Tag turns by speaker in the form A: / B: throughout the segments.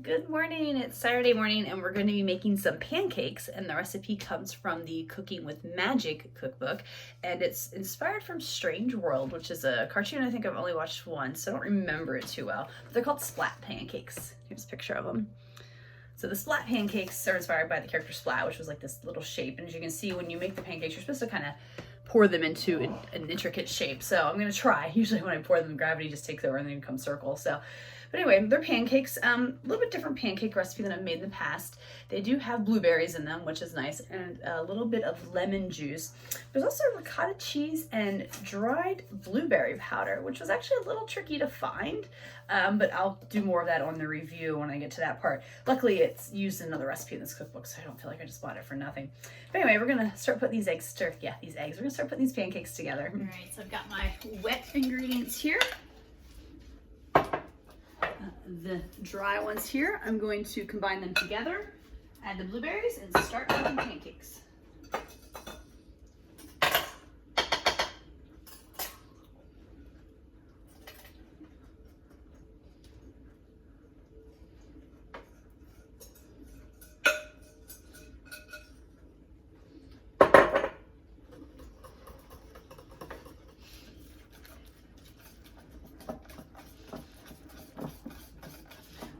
A: Good morning, it's Saturday morning and we're going to be making some pancakes, and the recipe comes from the Cooking with Magic cookbook, and it's inspired from Strange World, which is a cartoon I think I've only watched once, so I don't remember it too well. But they're called Splat Pancakes. Here's a picture of them. So the Splat Pancakes are inspired by the character Splat, which was like this little shape, and as you can see when you make the pancakes you're supposed to kind of pour them into an intricate shape. So I'm going to try. Usually when I pour them, gravity just takes over and they become circles. But anyway, they're pancakes, a little bit different pancake recipe than I've made in the past. They do have blueberries in them, which is nice, and a little bit of lemon juice. There's also ricotta cheese and dried blueberry powder, which was actually a little tricky to find, but I'll do more of that on the review when I get to that part. Luckily, it's used in another recipe in this cookbook, so I don't feel like I just bought it for nothing. But anyway, we're gonna start putting these eggs, we're gonna start putting these pancakes together.
B: All right, so I've got my wet ingredients here. The dry ones here, I'm going to combine them together, add the blueberries, and start making pancakes.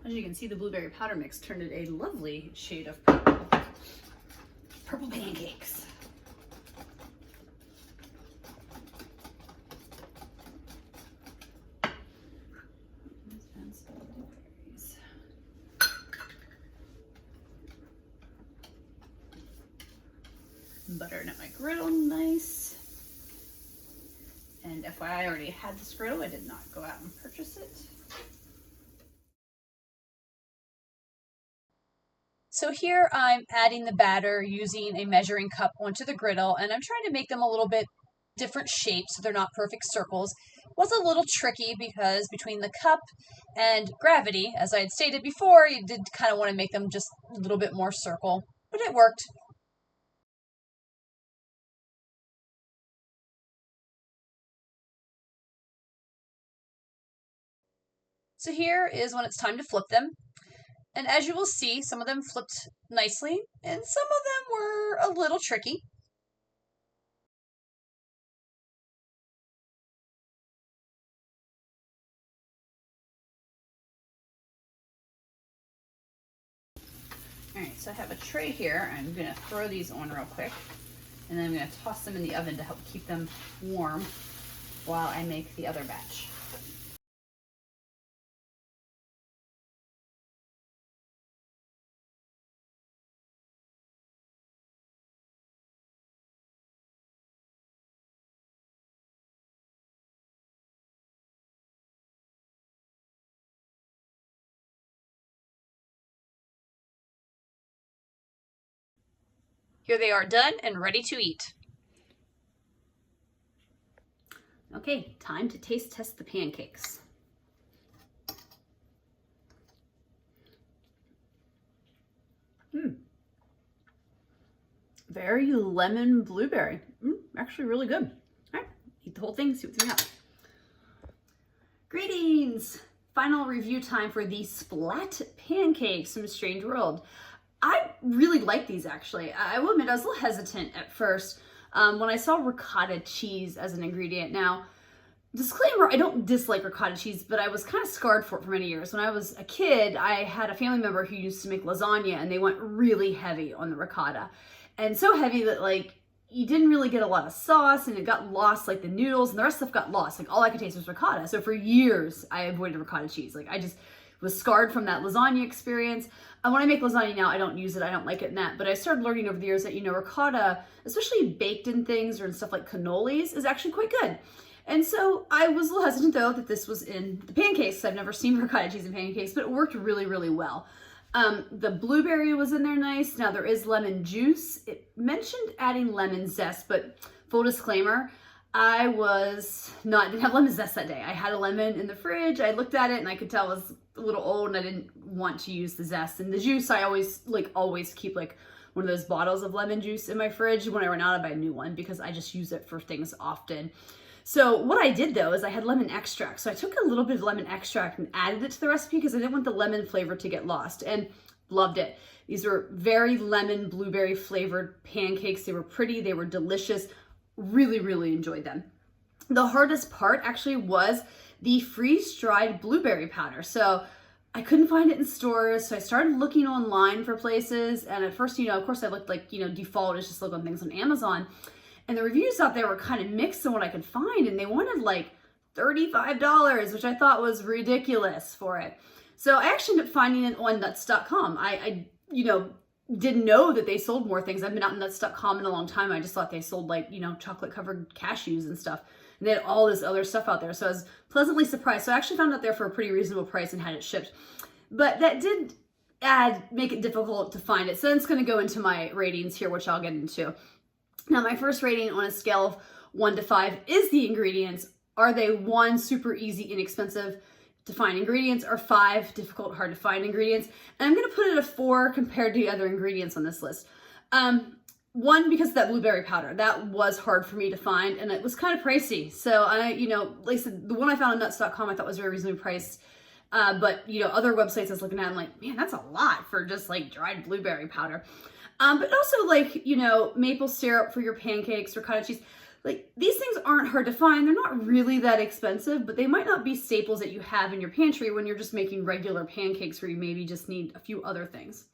B: As you can see, the blueberry powder mix turned it a lovely shade of purple. Purple pancakes. Buttering up my griddle nice. And FYI, I already had this griddle. I did not go out and purchase it.
C: So here I'm adding the batter using a measuring cup onto the griddle, and I'm trying to make them a little bit different shapes so they're not perfect circles. It was a little tricky because between the cup and gravity, as I had stated before, you did kind of want to make them just a little bit more circle, but it worked. So here is when it's time to flip them. And as you will see, some of them flipped nicely, and some of them were a little tricky.
B: All right, so I have a tray here. I'm gonna throw these on real quick, and then I'm gonna toss them in the oven to help keep them warm while I make the other batch.
C: Here they are done and ready to eat.
B: Okay, time to taste test the pancakes. Very lemon blueberry. Actually really good. All right, eat the whole thing, see what's in it. Greetings! Final review time for the Splat Pancakes from Strange World. I really like these actually. I will admit I was a little hesitant at first when I saw ricotta cheese as an ingredient. Now, disclaimer, I don't dislike ricotta cheese, but I was kind of scarred for it for many years. When I was a kid, I had a family member who used to make lasagna, and they went really heavy on the ricotta. And so heavy that like you didn't really get a lot of sauce, and it got lost, like the noodles and the rest of stuff got lost. Like all I could taste was ricotta. So for years I avoided ricotta cheese. Like I just was scarred from that lasagna experience. And when I make lasagna now, I don't use it. I don't like it in that. But I started learning over the years that, you know, ricotta, especially baked in things or in stuff like cannolis, is actually quite good. And so I was a little hesitant though that this was in the pancakes. I've never seen ricotta cheese in pancakes, but it worked really, really well. The blueberry was in there nice. Now there is lemon juice. It mentioned adding lemon zest, but full disclaimer, I didn't have lemon zest that day. I had a lemon in the fridge. I looked at it and I could tell it was a little old and I didn't want to use the zest. And the juice, I always keep like one of those bottles of lemon juice in my fridge. When I run out, I buy a new one because I just use it for things often. So what I did though is I had lemon extract. So I took a little bit of lemon extract and added it to the recipe because I didn't want the lemon flavor to get lost, and loved it. These were very lemon blueberry flavored pancakes. They were pretty, they were delicious. Really, really enjoyed them. The hardest part actually was the freeze-dried blueberry powder. So I couldn't find it in stores, so I started looking online for places. And at first, of course I looked like, default is just look on things on Amazon. And the reviews out there were kind of mixed on what I could find, and they wanted like $35, which I thought was ridiculous for it. So I actually ended up finding it on nuts.com. I didn't know that they sold more things. I've been out in nuts.com in a long time. I just thought they sold like, chocolate covered cashews and stuff. And they had all this other stuff out there. So I was pleasantly surprised. So I actually found it there for a pretty reasonable price and had it shipped. But that did make it difficult to find it. So then it's going to go into my ratings here, which I'll get into. Now, my first rating on a scale of 1 to 5 is the ingredients. Are they 1, super easy, inexpensive to find ingredients, or 5, difficult, hard to find ingredients? And I'm going to put it a 4 compared to the other ingredients on this list. 1, because of that blueberry powder. That was hard for me to find, and it was kind of pricey. So like I said, the one I found on nuts.com I thought was very reasonably priced. But other websites I was looking at, I'm like, man, that's a lot for just like dried blueberry powder. But also like, maple syrup for your pancakes, ricotta cheese. Like, these things aren't hard to find. They're not really that expensive, but they might not be staples that you have in your pantry when you're just making regular pancakes where you maybe just need a few other things.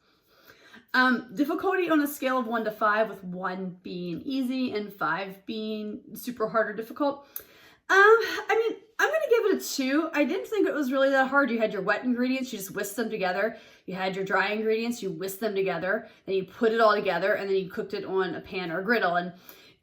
B: Difficulty on a scale of 1 to 5, with 1 being easy and 5 being super hard or difficult. I'm going to give it a 2. I didn't think it was really that hard. You had your wet ingredients, you just whisked them together. You had your dry ingredients, you whisked them together, then you put it all together, and then you cooked it on a pan or a griddle. And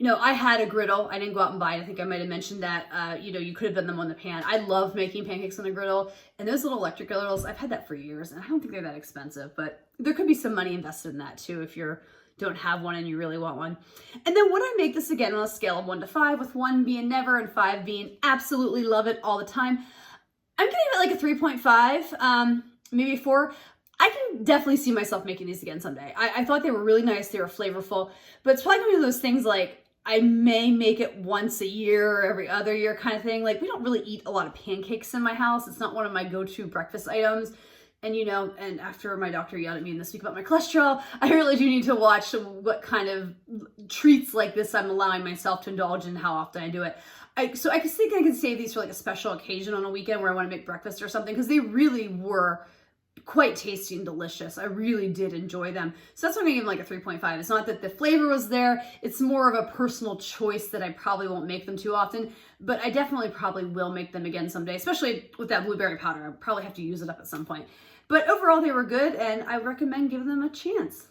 B: I had a griddle. I didn't go out and buy it. I think I might have mentioned that, you could have done them on the pan. I love making pancakes on a griddle, and those little electric griddles, I've had that for years, and I don't think they're that expensive, but there could be some money invested in that too if you don't have one and you really want one. And then would I make this again on a scale of 1 to 5, with 1 being never and 5 being absolutely love it all the time? I'm gonna give it like a 3.5, maybe 4. I can definitely see myself making these again someday. I thought they were really nice. They were flavorful, but it's probably one of those things like, I may make it once a year or every other year kind of thing. Like, we don't really eat a lot of pancakes in my house. It's not one of my go-to breakfast items. And, and after my doctor yelled at me this week about my cholesterol, I really do need to watch what kind of treats like this I'm allowing myself to indulge in, how often I do it. So I think I can save these for like a special occasion on a weekend where I want to make breakfast or something, because they really were quite tasty and delicious. I really did enjoy them. So that's why I'm gonna give them like a 3.5. It's not that the flavor was there. It's more of a personal choice that I probably won't make them too often, but I definitely probably will make them again someday, especially with that blueberry powder. I'll probably have to use it up at some point. But overall, they were good, and I recommend giving them a chance.